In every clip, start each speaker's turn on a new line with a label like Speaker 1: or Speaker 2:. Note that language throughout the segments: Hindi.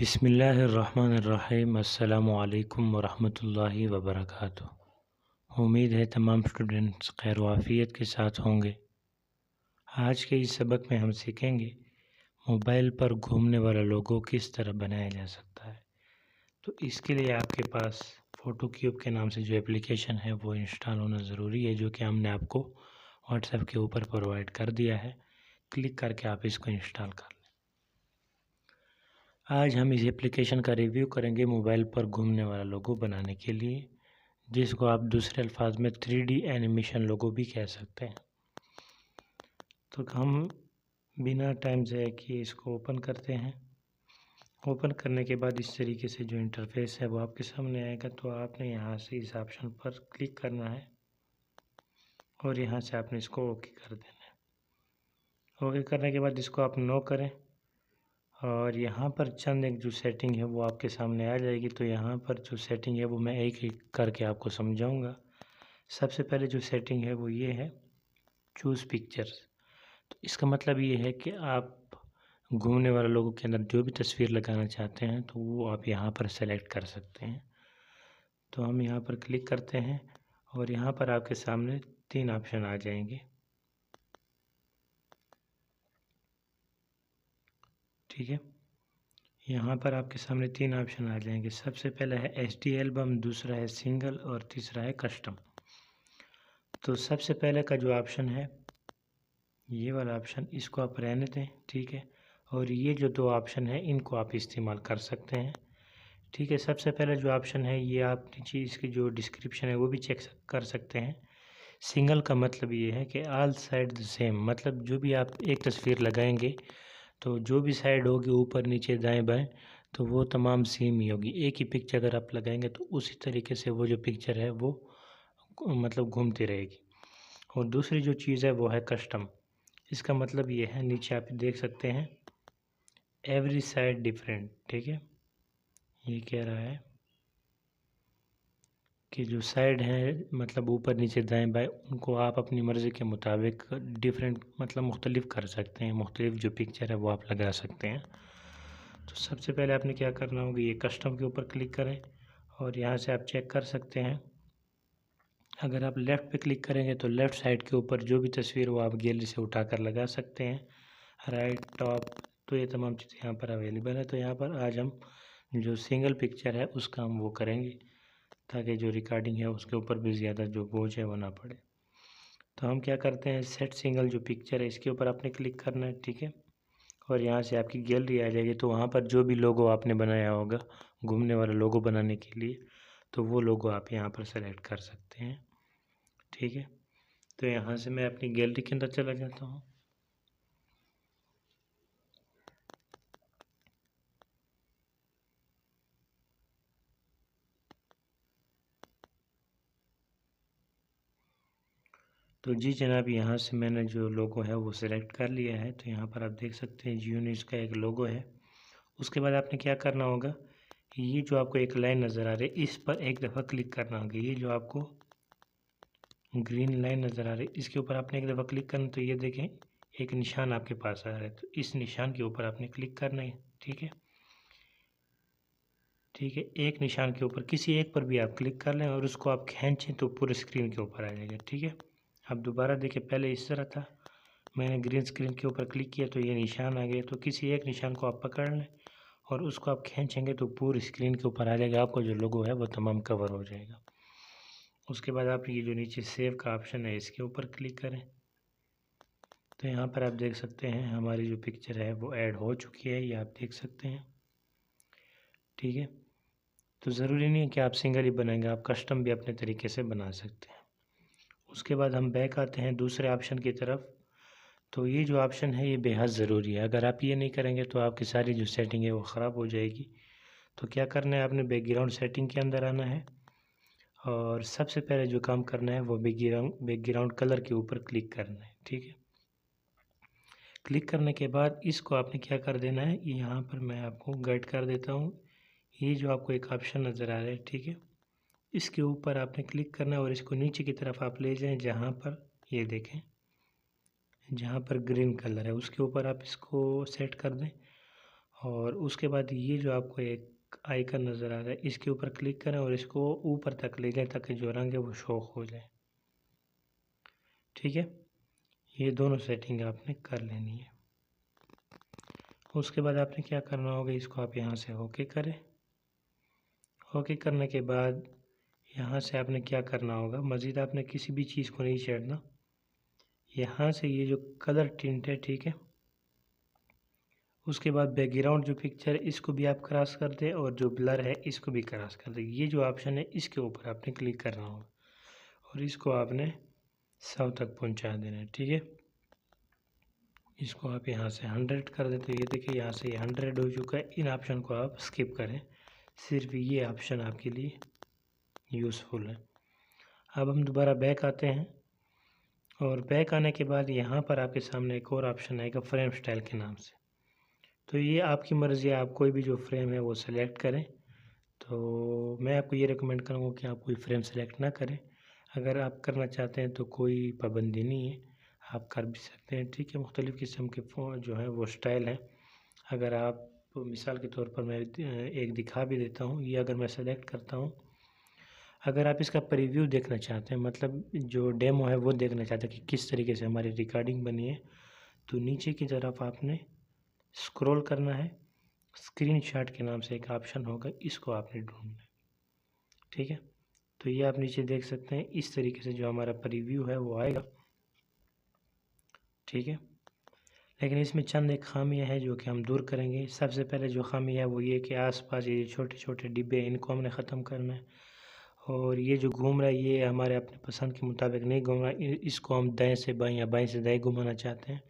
Speaker 1: बिस्मिल्लाहिर्रहमानिर्रहीम। अस्सलामु अलैकुम वरहमतुल्लाहि वबरकातुहू। उम्मीद है तमाम स्टूडेंट्स खैर वाफ़ियत के साथ होंगे। आज के इस सबक में हम सीखेंगे मोबाइल पर घूमने वाला लोगो किस तरह बनाया जा सकता है। तो इसके लिए आपके पास फ़ोटो क्यूब के नाम से जो एप्लीकेशन है वो इंस्टॉल होना ज़रूरी है, जो कि हमने आपको व्हाट्सएप के ऊपर प्रोवाइड कर दिया है। क्लिक करके आप इसको इंस्टॉल कर लें। आज हम इस एप्लीकेशन का रिव्यू करेंगे मोबाइल पर घूमने वाला लोगो बनाने के लिए, जिसको आप दूसरे अल्फाज में 3D एनिमेशन लोगो भी कह सकते हैं। तो हम बिना टाइम ज़ाया किए इसको ओपन करते हैं। ओपन करने के बाद इस तरीके से जो इंटरफेस है वो आपके सामने आएगा। तो आपने यहाँ से इस ऑप्शन पर क्लिक करना है और यहाँ से आपने इसको ओके कर देना है। ओके करने के बाद इसको आप नो करें और यहाँ पर चंद एक जो सेटिंग है वो आपके सामने आ जाएगी। तो यहाँ पर जो सेटिंग है वो मैं एक एक करके आपको समझाऊंगा। सबसे पहले जो सेटिंग है वो ये है चूज़ पिक्चर्स। तो इसका मतलब ये है कि आप घूमने वाले लोगों के अंदर जो भी तस्वीर लगाना चाहते हैं तो वो आप यहाँ पर सेलेक्ट कर सकते हैं। तो हम यहाँ पर क्लिक करते हैं और यहाँ पर आपके सामने 3 ऑप्शन आ जाएंगे। ठीक है, यहाँ पर आपके सामने 3 ऑप्शन आ जाएंगे। सबसे पहला है HD एल्बम, दूसरा है सिंगल और तीसरा है कस्टम। तो सबसे पहले का जो ऑप्शन है ये वाला ऑप्शन, इसको आप रहने दें। ठीक है, और ये जो 2 ऑप्शन है इनको आप इस्तेमाल कर सकते हैं। ठीक है, सबसे पहला जो ऑप्शन है ये आप नीचे इसकी जो डिस्क्रिप्शन है वो भी चेक कर सकते हैं। सिंगल का मतलब ये है कि ऑल साइड द सेम, मतलब जो भी आप एक तस्वीर लगाएंगे तो जो भी साइड होगी ऊपर नीचे दाएं बाएं तो वो तमाम सेम ही होगी। एक ही पिक्चर अगर आप लगाएंगे तो उसी तरीके से वो जो पिक्चर है वो मतलब घूमती रहेगी। और दूसरी जो चीज़ है वो है कस्टम। इसका मतलब ये है, नीचे आप देख सकते हैं एवरी साइड डिफरेंट। ठीक है, ये कह रहा है कि जो साइड है मतलब ऊपर नीचे दाएं बाएं उनको आप अपनी मर्ज़ी के मुताबिक डिफरेंट मतलब मुख्तलिफ कर सकते हैं। मुख्तलिफ जो पिक्चर है वो आप लगा सकते हैं। तो सबसे पहले आपने क्या करना होगा, ये कस्टम के ऊपर क्लिक करें और यहाँ से आप चेक कर सकते हैं। अगर आप लेफ़्ट पे क्लिक करेंगे तो लेफ़्ट साइड के ऊपर जो भी तस्वीर वो आप गैलरी से उठा कर लगा सकते हैं। राइट, टॉप, तो ये तमाम चीज़ें यहाँ पर अवेलेबल है। तो यहाँ पर आज हम जो सिंगल पिक्चर है उसका हम वो करेंगे ताकि जो रिकॉर्डिंग है उसके ऊपर भी ज़्यादा जो बोझ है वो ना पड़े। तो हम क्या करते हैं, सेट सिंगल जो पिक्चर है इसके ऊपर आपने क्लिक करना है। ठीक है, और यहाँ से आपकी गैलरी आ जाएगी। तो वहाँ पर जो भी लोगो आपने बनाया होगा घूमने वाला लोगो बनाने के लिए तो वो लोगो आप यहाँ पर सेलेक्ट कर सकते हैं। ठीक है, तो यहाँ से मैं अपनी गैलरी के अंदर चला जाता हूँ। तो जी जनाब, यहाँ से मैंने जो लोगो है वो सिलेक्ट कर लिया है। तो यहाँ पर आप देख सकते हैं जियो न्यूज़ का एक लोगो है। उसके बाद आपने क्या करना होगा, ये जो आपको एक लाइन नज़र आ रही है इस पर एक दफ़ा क्लिक करना होगा। ये जो आपको ग्रीन लाइन नज़र आ रही है इसके ऊपर आपने एक दफ़ा क्लिक करना। तो ये देखें एक निशान आपके पास आ रहा है, तो इस निशान के ऊपर आपने क्लिक करना है। ठीक है, ठीक है, एक निशान के ऊपर किसी एक पर भी आप क्लिक कर लें और उसको आप खींचें तो पूरे स्क्रीन के ऊपर आ जाएगा। ठीक है, अब दोबारा देखिए, पहले इस तरह था, मैंने ग्रीन स्क्रीन के ऊपर क्लिक किया तो ये निशान आ गया। तो किसी एक निशान को आप पकड़ लें और उसको आप खींचेंगे तो पूरी स्क्रीन के ऊपर आ जाएगा। आपका जो लोगो है वो तमाम कवर हो जाएगा। उसके बाद आप ये जो नीचे सेव का ऑप्शन है इसके ऊपर क्लिक करें। तो यहाँ पर आप देख सकते हैं हमारी जो पिक्चर है वो ऐड हो चुकी है, ये आप देख सकते हैं। ठीक है, तो ज़रूरी नहीं है कि आप सिंगल ही बनाएंगे, आप कस्टम भी अपने तरीके से बना सकते हैं। उसके बाद हम बैक आते हैं दूसरे ऑप्शन की तरफ। तो ये जो ऑप्शन है ये बेहद ज़रूरी है। अगर आप ये नहीं करेंगे तो आपकी सारी जो सेटिंग है वो ख़राब हो जाएगी। तो क्या करना है, आपने बैकग्राउंड सेटिंग के अंदर आना है और सबसे पहले जो काम करना है वो बैकग्राउंड कलर के ऊपर क्लिक करना है। ठीक है, क्लिक करने के बाद इसको आपने क्या कर देना है, यहाँ पर मैं आपको गाइड कर देता हूँ। ये जो आपको एक ऑप्शन नज़र आ रहा है, ठीक है, इसके ऊपर आपने क्लिक करना है और इसको नीचे की तरफ आप ले जाएं। जहाँ पर ये देखें, जहाँ पर ग्रीन कलर है उसके ऊपर आप इसको सेट कर दें और उसके बाद ये जो आपको एक आइकन नज़र आ रहा है इसके ऊपर क्लिक करें और इसको ऊपर तक ले जाएं ताकि जो रंग है वो शो हो जाए। ठीक है, ये दोनों सेटिंग आपने कर लेनी है। उसके बाद आपने क्या करना होगा, इसको आप यहाँ से ओके करें। ओके करने के बाद यहाँ से आपने क्या करना होगा, मज़ीद आपने किसी भी चीज़ को नहीं छेड़ना। यहाँ से ये जो कलर टिंट है, ठीक है, उसके बाद बैकग्राउंड जो पिक्चर है इसको भी आप क्रॉस कर दें और जो ब्लर है इसको भी क्रॉस कर दें। ये जो ऑप्शन है इसके ऊपर आपने क्लिक करना होगा और इसको आपने 100 तक पहुंचा देना है। ठीक है, इसको आप यहाँ से 100 कर देते। ये देखिए यहाँ से 100 हो चुका है। इन ऑप्शन को आप स्किप करें, सिर्फ ये ऑप्शन आपके लिए यूज़फुल है। अब हम दोबारा बैक आते हैं और बैक आने के बाद यहाँ पर आपके सामने एक और ऑप्शन आएगा फ्रेम स्टाइल के नाम से। तो ये आपकी मर्ज़ी है, आप कोई भी जो फ्रेम है वो सिलेक्ट करें। तो मैं आपको ये रिकमेंड करूँगा कि आप कोई फ्रेम सेलेक्ट ना करें। अगर आप करना चाहते हैं तो कोई पाबंदी नहीं है, आप कर भी सकते हैं। ठीक है, मुख्तलिफ़ किस्म के जो है वो स्टाइल हैं। अगर आप मिसाल के तौर पर मैं एक दिखा भी देता हूँ। ये अगर मैं सेलेक्ट करता हूँ, अगर आप इसका प्रीव्यू देखना चाहते हैं, मतलब जो डेमो है वो देखना चाहते हैं कि किस तरीके से हमारी रिकॉर्डिंग बनी है, तो नीचे की तरफ आपने स्क्रॉल करना है। स्क्रीनशॉट के नाम से एक ऑप्शन होगा, इसको आपने ढूंढना है। ठीक है, तो ये आप नीचे देख सकते हैं, इस तरीके से जो हमारा प्रीव्यू है वो आएगा। ठीक है, लेकिन इसमें चंद एक खामियां हैं जो कि हम दूर करेंगे। सबसे पहले जो खामी है वो ये कि आसपास ये छोटे छोटे डिब्बे, इनको हमने ख़त्म करना है। और ये जो घूम रहा है ये हमारे अपने पसंद के मुताबिक नहीं घूम रहा है, इसको हम दाएं से बाएं या बाएं से दाएं घुमाना चाहते हैं,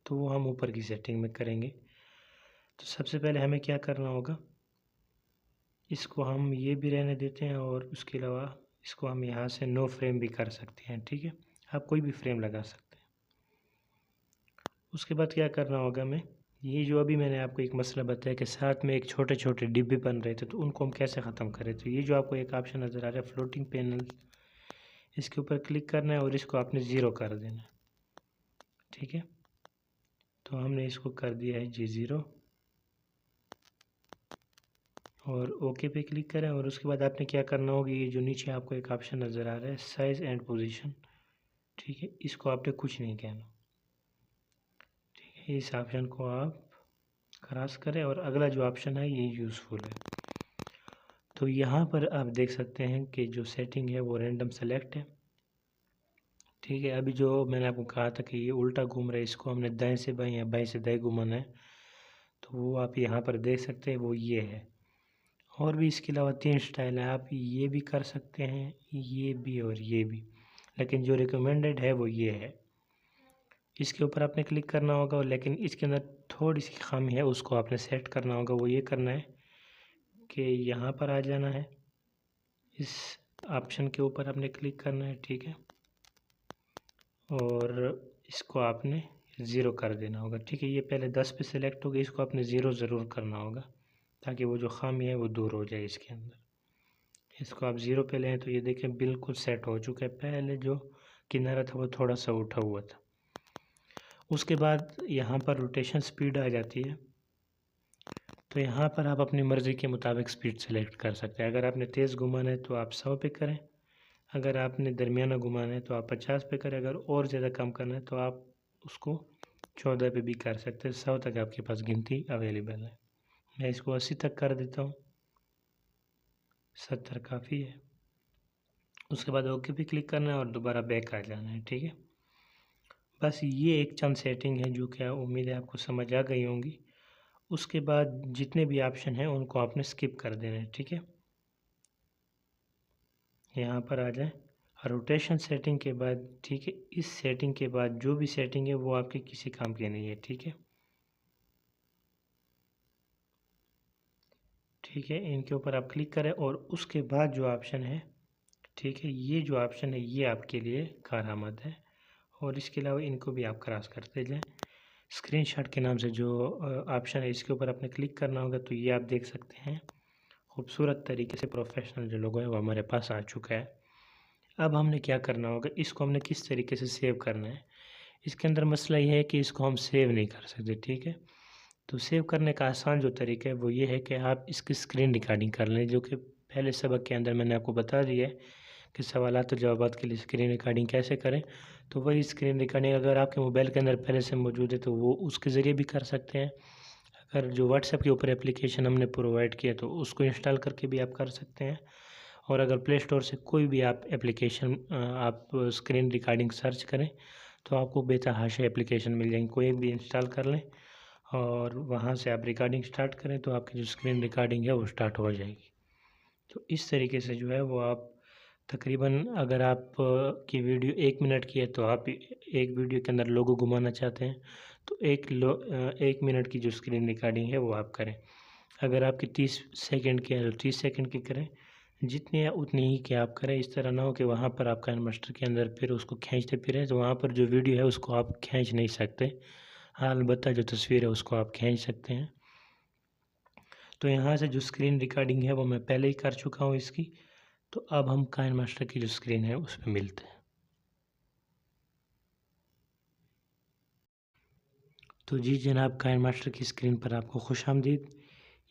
Speaker 1: तो वो हम ऊपर की सेटिंग में करेंगे। तो सबसे पहले हमें क्या करना होगा, इसको हम ये भी रहने देते हैं और उसके अलावा इसको हम यहाँ से नो फ्रेम भी कर सकते हैं। ठीक है, आप कोई भी फ्रेम लगा सकते हैं। उसके बाद क्या करना होगा, हमें ये जो अभी मैंने आपको एक मसला बताया कि साथ में एक छोटे छोटे डिब्बे बन रहे थे, तो उनको हम कैसे ख़त्म करें। तो ये जो आपको एक ऑप्शन नज़र आ रहा है फ्लोटिंग पैनल, इसके ऊपर क्लिक करना है और इसको आपने ज़ीरो कर देना है। ठीक है, तो हमने इसको कर दिया है जी 0 और ओके पे क्लिक करें। और उसके बाद आपने क्या करना होगा, ये जो नीचे आपको एक ऑप्शन नज़र आ रहा है साइज़ एंड पोजीशन, ठीक है, इसको आपने कुछ नहीं कहना। ठीक है, इस ऑप्शन को आप क्रॉस करें और अगला जो ऑप्शन है ये यूज़फुल है। तो यहाँ पर आप देख सकते हैं कि जो सेटिंग है वो रैंडम सेलेक्ट है। ठीक है, अभी जो मैंने आपको कहा था कि ये उल्टा घूम रहा है, इसको हमने दाएं से बाएं या बाएं से दाएं घुमाना है, तो वो आप यहाँ पर देख सकते हैं, वो ये है। और भी इसके अलावा 3 स्टाइल है, आप ये भी कर सकते हैं, ये भी और ये भी, लेकिन जो रिकमेंडेड है वो ये है। इसके ऊपर आपने क्लिक करना होगा, लेकिन इसके अंदर थोड़ी सी खामी है, उसको आपने सेट करना होगा। वो ये करना है कि यहाँ पर आ जाना है, इस ऑप्शन के ऊपर आपने क्लिक करना है। ठीक है, और इसको आपने 0 कर देना होगा। ठीक है, ये पहले 10 पे सिलेक्ट होगा, इसको आपने 0 ज़रूर करना होगा ताकि वो जो खामी है वो दूर हो जाए इसके अंदर। इसको आप 0 पे लें तो ये देखें बिल्कुल सेट हो चुका है। पहले जो किनारा था वो थोड़ा सा उठा हुआ था। उसके बाद यहाँ पर रोटेशन स्पीड आ जाती है, तो यहाँ पर आप अपनी मर्ज़ी के मुताबिक स्पीड सेलेक्ट कर सकते हैं। अगर आपने तेज़ घुमाना है तो आप 100 पे करें, अगर आपने दरमियाना घुमाना है तो आप 50 पे करें, अगर और ज़्यादा कम करना है तो आप उसको 14 पे भी कर सकते हैं। 100 तक आपके पास गिनती अवेलेबल है। मैं इसको 80 तक कर देता हूँ, 70 काफ़ी है। उसके बाद ओके पे क्लिक करना है और दोबारा बैक आ जाना है। ठीक है, बस ये एक चंद सेटिंग है जो कि उम्मीद है आपको समझ आ गई होंगी। उसके बाद जितने भी ऑप्शन हैं उनको आपने स्किप कर देना है। ठीक है, यहाँ पर आ जाए रोटेशन सेटिंग के बाद। ठीक है, इस सेटिंग के बाद जो भी सेटिंग है वो आपके किसी काम की नहीं है। ठीक है, ठीक है, इनके ऊपर आप क्लिक करें और उसके बाद जो ऑप्शन है, ठीक है, ये जो ऑप्शन है ये आपके लिए कारआमद है। और इसके अलावा इनको भी आप क्रॉस करते जाएं। स्क्रीनशॉट के नाम से जो ऑप्शन है इसके ऊपर आपने क्लिक करना होगा, तो ये आप देख सकते हैं खूबसूरत तरीके से प्रोफेशनल जो लोगो है वो हमारे पास आ चुका है। अब हमने क्या करना होगा, इसको हमने किस तरीके से सेव करना है। इसके अंदर मसला ये है कि इसको हम सेव नहीं कर सकते। ठीक है, तो सेव करने का आसान जो तरीका है वो ये है कि आप इसकी स्क्रीन रिकॉर्डिंग कर लें, जो कि पहले सबक के अंदर मैंने आपको बता दिया है कि सवालात और जवाबात के लिए स्क्रीन रिकॉर्डिंग कैसे करें। तो वही स्क्रीन रिकॉर्डिंग अगर आपके मोबाइल के अंदर पहले से मौजूद है तो वो उसके ज़रिए भी कर सकते हैं। अगर जो व्हाट्सएप के ऊपर एप्लीकेशन हमने प्रोवाइड किया तो उसको इंस्टॉल करके भी आप कर सकते हैं। और अगर प्ले स्टोर से कोई भी आप एप्लीकेशन आप स्क्रीन रिकॉर्डिंग सर्च करें तो आपको बेतहाशा एप्लीकेशन मिल जाएंगे, कोई भी इंस्टॉल कर लें और वहाँ से आप रिकॉर्डिंग स्टार्ट करें तो आपकी जो स्क्रीन रिकॉर्डिंग है वो स्टार्ट हो जाएगी। तो इस तरीके से जो है वो आप तकरीबन, अगर आप की वीडियो 1 मिनट की है तो आप एक वीडियो के अंदर लोगो घुमाना चाहते हैं तो 1 मिनट की जो स्क्रीन रिकॉर्डिंग है वो आप करें। अगर आपकी 30 सेकंड की है तो 30 सेकंड की करें, जितनी है उतनी ही की आप करें। इस तरह ना हो कि वहाँ पर आप काइनमास्टर के अंदर फिर उसको खींचते फिरें तो वहाँ पर जो वीडियो है उसको आप खींच नहीं सकते। हाँ, अलबत्ता जो तस्वीर है उसको आप खींच सकते हैं। तो यहाँ से जो स्क्रीन रिकॉर्डिंग है वो मैं पहले ही कर चुका हूँ इसकी। तो अब हम काइनमास्टर की जो स्क्रीन है उस पर मिलते हैं। तो जी जनाब, काइनमास्टर की स्क्रीन पर आपको खुशामदीद।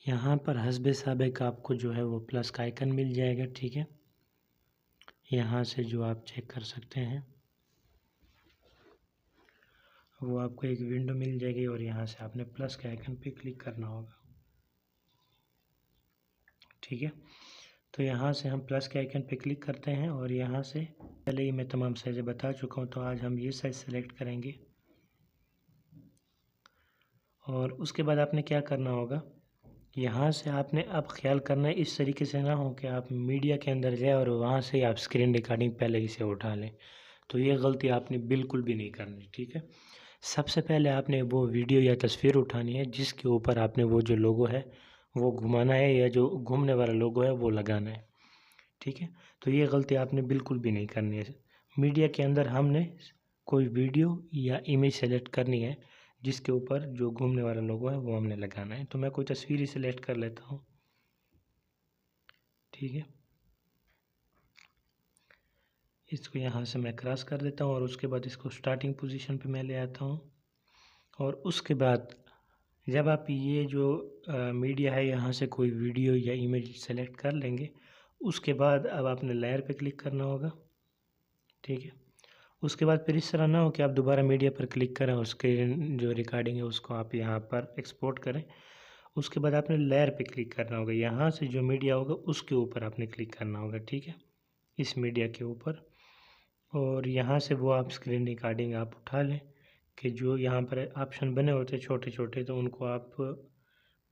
Speaker 1: यहाँ पर हस्बे साबिक आपको जो है वो प्लस का आइकन मिल जाएगा, ठीक है। यहाँ से जो आप चेक कर सकते हैं वो आपको एक विंडो मिल जाएगी और यहाँ से आपने प्लस के आइकन पे क्लिक करना होगा, ठीक है। तो यहाँ से हम प्लस के आइकन पे क्लिक करते हैं और यहाँ से पहले ही मैं तमाम साइज़ें बता चुका हूँ तो आज हम ये साइज़ सेलेक्ट करेंगे। और उसके बाद आपने क्या करना होगा, यहाँ से आपने अब ख्याल करना है इस तरीके से ना हो कि आप मीडिया के अंदर जाए और वहाँ से आप स्क्रीन रिकॉर्डिंग पहले ही से उठा लें। तो ये गलती आपने बिल्कुल भी नहीं करनी, ठीक है। सबसे पहले आपने वो वीडियो या तस्वीर उठानी है जिसके ऊपर आपने वो जो लोगो है वो घुमाना है या जो घूमने वाला लोगो है वो लगाना है, ठीक है। तो ये गलती आपने बिल्कुल भी नहीं करनी है। मीडिया के अंदर हमने कोई वीडियो या इमेज सेलेक्ट करनी है जिसके ऊपर जो घूमने वाला लोगो है वो हमने लगाना है। तो मैं कोई तस्वीर ही सेलेक्ट कर लेता हूँ, ठीक है। इसको यहाँ से मैं क्रॉस कर देता हूँ और उसके बाद इसको स्टार्टिंग पोजीशन पे मैं ले आता हूँ। और उसके बाद जब आप ये जो मीडिया है यहाँ से कोई वीडियो या इमेज सेलेक्ट कर लेंगे उसके बाद अब आपने लेयर पे क्लिक करना होगा, ठीक है। उसके बाद फिर इस तरह ना हो कि आप दोबारा मीडिया पर क्लिक करें और स्क्रीन जो रिकॉर्डिंग है उसको आप यहाँ पर एक्सपोर्ट करें। उसके बाद आपने लेयर पे क्लिक करना होगा, यहाँ से जो मीडिया होगा उसके ऊपर आपने क्लिक करना होगा, ठीक है, इस मीडिया के ऊपर। और यहाँ से वो आप स्क्रीन रिकॉर्डिंग आप उठा लें कि जो यहाँ पर ऑप्शन बने होते हैं छोटे छोटे तो उनको आप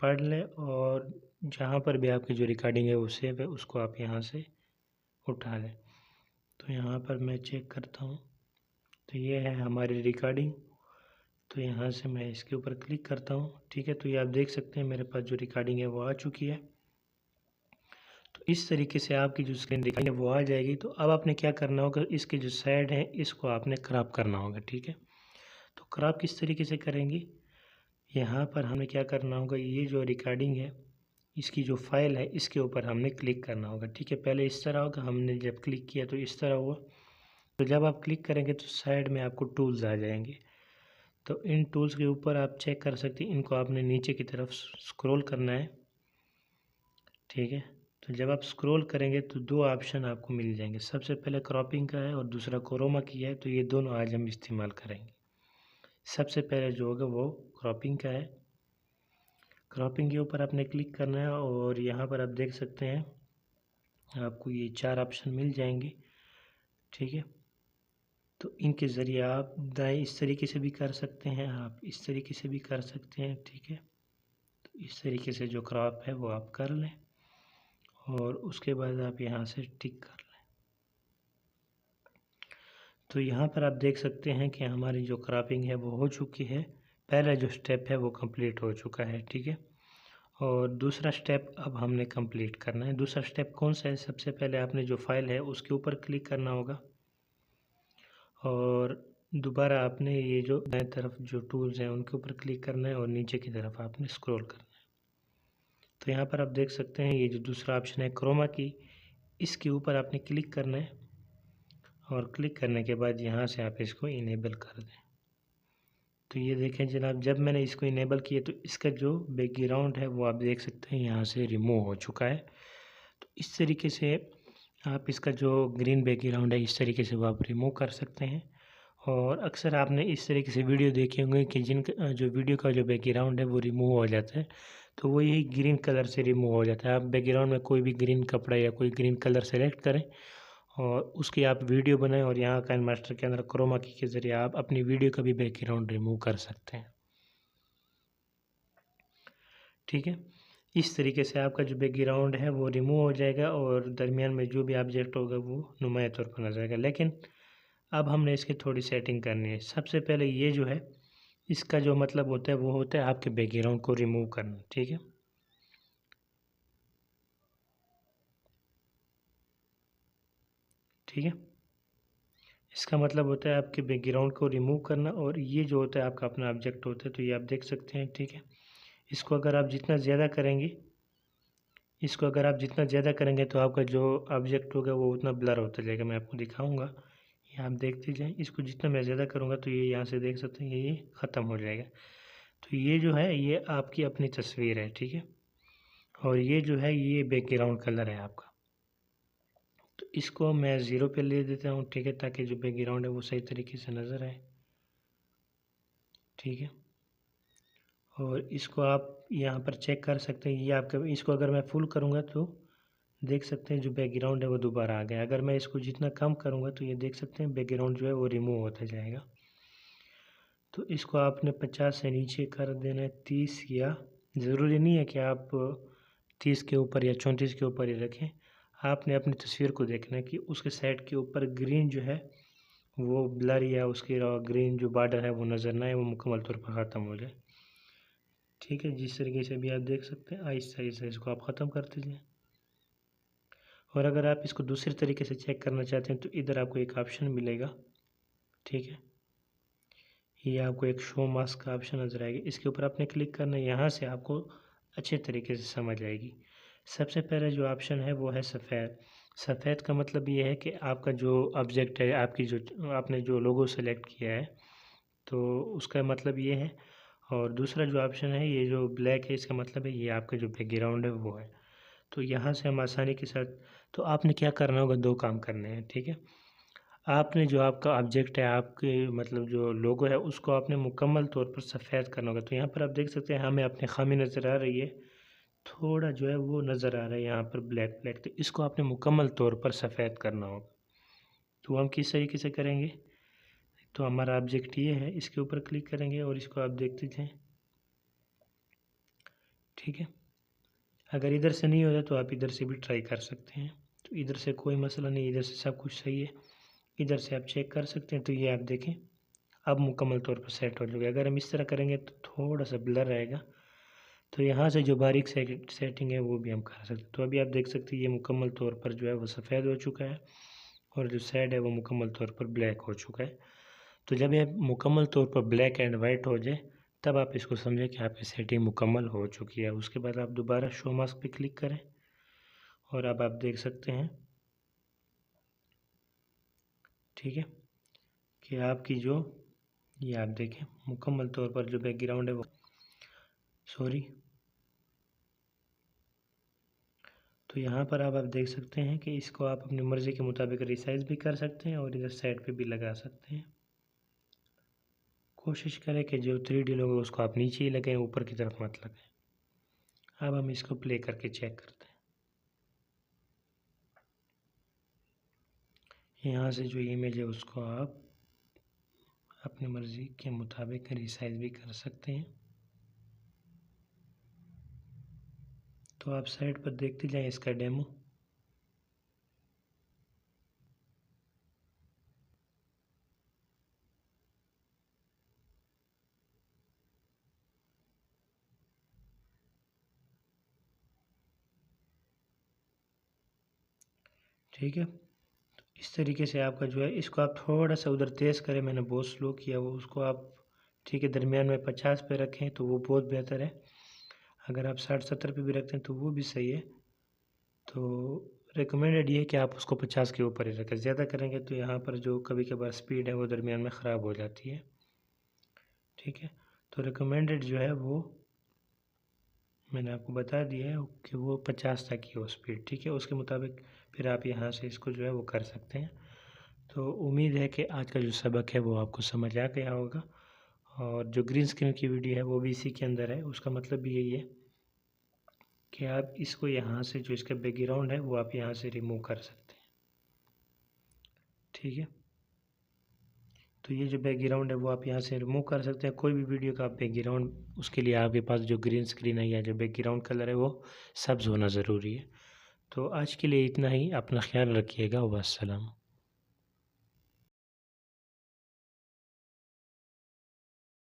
Speaker 1: पढ़ लें और जहाँ पर भी आपकी जो रिकॉर्डिंग है वो सेव है उसको आप यहाँ से उठा लें। तो यहाँ पर मैं चेक करता हूँ तो ये है हमारी रिकॉर्डिंग। तो यहाँ से मैं इसके ऊपर क्लिक करता हूँ, ठीक है। तो ये आप देख सकते हैं मेरे पास जो रिकॉर्डिंग है वो आ चुकी है। तो इस तरीके से आपकी जो स्क्रीन रिकॉर्डिंग है वो आ जाएगी। तो अब आपने क्या करना होगा, इसके जो साइड है इसको आपने क्रॉप करना होगा, ठीक है। तो क्रॉप किस तरीके से करेंगे, यहाँ पर हमें क्या करना होगा, ये जो रिकॉर्डिंग है इसकी जो फाइल है इसके ऊपर हमने क्लिक करना होगा, ठीक है। पहले इस तरह होगा, हमने जब क्लिक किया तो इस तरह हुआ। तो जब आप क्लिक करेंगे तो साइड में आपको टूल्स आ जाएंगे। तो इन टूल्स के ऊपर आप चेक कर सकते हैं, इनको आपने नीचे की तरफ स्क्रॉल करना है, ठीक है। तो जब आप स्क्रॉल करेंगे तो दो ऑप्शन आपको मिल जाएंगे, सबसे पहले क्रॉपिंग का है और दूसरा क्रोमा की है। तो ये दोनों आज हम इस्तेमाल करेंगे। सबसे पहले जो होगा वो क्रॉपिंग का है। क्रॉपिंग के ऊपर आपने क्लिक करना है और यहाँ पर आप देख सकते हैं आपको ये 4 ऑप्शन मिल जाएंगे, ठीक है। तो इनके ज़रिए आप दाएं इस तरीके से भी कर सकते हैं, आप इस तरीके से भी कर सकते हैं, ठीक है। तो इस तरीके से जो क्रॉप है वो आप कर लें और उसके बाद आप यहाँ से टिक कर लें। तो यहाँ पर आप देख सकते हैं कि हमारी जो क्रॉपिंग है वो हो चुकी है। पहला जो स्टेप है वो कंप्लीट हो चुका है, ठीक है। और दूसरा स्टेप अब हमने कंप्लीट करना है। दूसरा स्टेप कौन सा है, सबसे पहले आपने जो फाइल है उसके ऊपर क्लिक करना होगा और दोबारा आपने ये जो दाएं तरफ जो टूल्स हैं उनके ऊपर क्लिक करना है और नीचे की तरफ आपने स्क्रॉल करना है। तो यहाँ पर आप देख सकते हैं ये जो दूसरा ऑप्शन है क्रोमा की, इसके ऊपर आपने क्लिक करना है और क्लिक करने के बाद यहाँ से आप इसको इनेबल कर दें, तो ये देखें जनाब, जब मैंने इसको इनेबल किया तो इसका जो बैकग्राउंड है वो आप देख सकते हैं यहाँ से रिमूव हो चुका है। तो इस तरीके से आप इसका जो ग्रीन बैकग्राउंड है इस तरीके से वो आप रिमूव कर सकते हैं। और अक्सर आपने इस तरीके से वीडियो देखे होंगे कि जिनका जो वीडियो का जो बैकग्राउंड है वो रिमूव हो जाता है, तो वो यही ग्रीन कलर से रिमूव हो जाता है। आप बैकग्राउंड में कोई भी ग्रीन कपड़ा या कोई ग्रीन कलर सेलेक्ट करें और उसकी आप वीडियो बनाएं और यहाँ काइन मास्टर के अंदर क्रोमा की के ज़रिए आप अपनी वीडियो का भी बैकग्राउंड रिमूव कर सकते हैं। ठीक है, इस तरीके से आपका जो बैकग्राउंड है वो रिमूव हो जाएगा और दरमियान में जो भी ऑब्जेक्ट होगा वो नुमाया तौर पर नजर आएगा। लेकिन अब हमने इसकी थोड़ी सेटिंग करनी है। सबसे पहले ये जो है इसका जो मतलब होता है वो होता है आपके बैकग्राउंड को रिमूव करना। ठीक है, ठीक है, इसका मतलब होता है आपके बैकग्राउंड को रिमूव करना और ये जो होता है आपका अपना ऑब्जेक्ट होता है। तो ये आप देख सकते हैं। ठीक है, इसको अगर आप जितना ज़्यादा करेंगे तो आपका जो ऑब्जेक्ट होगा वो उतना ब्लर होता जाएगा। मैं आपको दिखाऊंगा, ये आप देखते जाएं। इसको जितना मैं ज़्यादा करूँगा तो ये यहाँ से देख सकते हैं ये ख़त्म हो जाएगा। तो ये जो है ये आपकी अपनी तस्वीर है। ठीक है, और ये जो है ये बैकग्राउंड कलर है आपका। तो इसको मैं 0 पे ले देता हूँ। ठीक है, ताकि जो बैकग्राउंड है वो सही तरीके से नज़र आए। ठीक है, और इसको आप यहाँ पर चेक कर सकते हैं। ये आपका, इसको अगर मैं फुल करूँगा तो देख सकते हैं जो बैकग्राउंड है वो दोबारा आ गया। अगर मैं इसको जितना कम करूँगा तो ये देख सकते हैं बैकग्राउंड जो है वो रिमूव होता जाएगा। तो इसको आपने 50 से नीचे कर देना है, 30, या ज़रूरी नहीं है कि आप 30 के ऊपर या 34 के ऊपर ही रखें। आपने अपनी तस्वीर को देखना है कि उसके साइड के ऊपर ग्रीन जो है वो ब्लर या उसके ग्रीन जो बॉर्डर है वो नज़र ना आए, वो मुकम्मल तौर पर ख़त्म हो जाए। ठीक है, जिस तरीके से भी आप देख सकते हैं आहिस्ता आहिस्ता इसको आप ख़त्म करते जाएँ। और अगर आप इसको दूसरे तरीके से चेक करना चाहते हैं तो इधर आपको एक ऑप्शन मिलेगा। ठीक है, ये आपको एक शो मास्क का ऑप्शन नज़र आएगा, इसके ऊपर आपने क्लिक करना है। यहाँ से आपको अच्छे तरीके से समझ आएगी। सबसे पहले जो ऑप्शन है वो है सफ़ेद। सफ़ेद का मतलब ये है कि आपका जो ऑब्जेक्ट है, आपकी जो आपने जो लोगो सेलेक्ट किया है तो उसका मतलब ये है। और दूसरा जो ऑप्शन है ये जो ब्लैक है, इसका मतलब है ये आपका जो बैकग्राउंड है वो है। तो यहाँ से हम आसानी के साथ, तो आपने क्या करना होगा, 2 काम करने हैं। ठीक है, आपने जो आपका ऑब्जेक्ट है, आपके मतलब जो लोगो है उसको आपने मुकम्मल तौर पर सफ़ेद करना होगा। तो यहाँ पर आप देख सकते हैं हमें अपनी खामी नज़र आ रही है, थोड़ा जो है वो नज़र आ रहा है यहाँ पर ब्लैक ब्लैक। तो इसको आपने मुकम्मल तौर पर सफ़ेद करना होगा। तो हम किस तरीके से करेंगे, तो हमारा ऑब्जेक्ट ये है, इसके ऊपर क्लिक करेंगे और इसको आप देखते जाएँ। ठीक है, अगर इधर से नहीं हो रहा तो आप इधर से भी ट्राई कर सकते हैं। तो इधर से कोई मसला नहीं, इधर से सब कुछ सही है। इधर से आप चेक कर सकते हैं। तो ये आप देखें अब मुकम्मल तौर पर सेट हो जाएगा। अगर हम इस तरह करेंगे तो थोड़ा सा ब्लर रहेगा। तो यहाँ से जो बारीक सेटिंग है वो भी हम कर सकते हैं। तो अभी आप देख सकते हैं ये मुकम्मल तौर पर जो है वो सफ़ेद हो चुका है और जो साइड है वो मुकम्मल तौर पर ब्लैक हो चुका है। तो जब ये मुकम्मल तौर पर ब्लैक एंड वाइट हो जाए तब आप इसको समझें कि आपकी सेटिंग मुकम्मल हो चुकी है। उसके बाद आप दोबारा शो मास्क पे क्लिक करें और अब आप देख सकते हैं, ठीक है, कि आपकी जो ये आप देखें मुकम्मल तौर पर जो बैकग्राउंड है वो सॉरी। तो यहाँ पर आप देख सकते हैं कि इसको आप अपनी मर्ज़ी के मुताबिक रिसाइज़ भी कर सकते हैं और इधर साइड पे भी लगा सकते हैं। कोशिश करें कि जो 3D लोगो है उसको आप नीचे ही लगाएं, ऊपर की तरफ मत लगाएं। अब हम इसको प्ले करके चेक करते हैं। यहाँ से जो इमेज है उसको आप अपनी मर्ज़ी के मुताबिक रिसाइज़ भी कर सकते हैं। तो आप साइड पर देखते जाएं इसका डेमो। ठीक है, तो इस तरीके से आपका जो है इसको आप थोड़ा सा उधर तेज़ करें, मैंने बहुत स्लो किया वो, उसको आप ठीक है दरमियान में 50 पे रखें तो वो बहुत बेहतर है। अगर आप 60-70 पे भी रखते हैं तो वो भी सही है। तो रिकमेंडेड ये है कि आप उसको 50 के ऊपर ही रखें। ज़्यादा करेंगे तो यहाँ पर जो कभी कभार स्पीड है वो दरमियान में ख़राब हो जाती है। ठीक है। तो रिकमेंडेड जो है वो मैंने आपको बता दिया है कि वो 50 तक की हो स्पीड, ठीक है। उसके मुताबिक फिर आप यहाँ से इसको जो है वो कर सकते हैं। तो उम्मीद है कि आज का जो सबक है वो आपको समझ आ गया होगा, और जो ग्रीन स्क्रीन की वीडियो है वो भी इसी के अंदर है। उसका मतलब भी यही है कि आप इसको यहाँ से, जो इसका बैकग्राउंड है वो आप यहाँ से रिमूव कर सकते हैं, ठीक है। तो ये जो बैकग्राउंड है वो आप यहाँ से रिमूव कर सकते हैं। कोई भी वीडियो का आप बैकग्राउंड, उसके लिए आपके पास जो ग्रीन स्क्रीन है या जो बैकग्राउंड कलर है वो सब्ज़ होना ज़रूरी है। तो आज के लिए इतना ही। अपना ख्याल रखिएगा। वस्सलाम।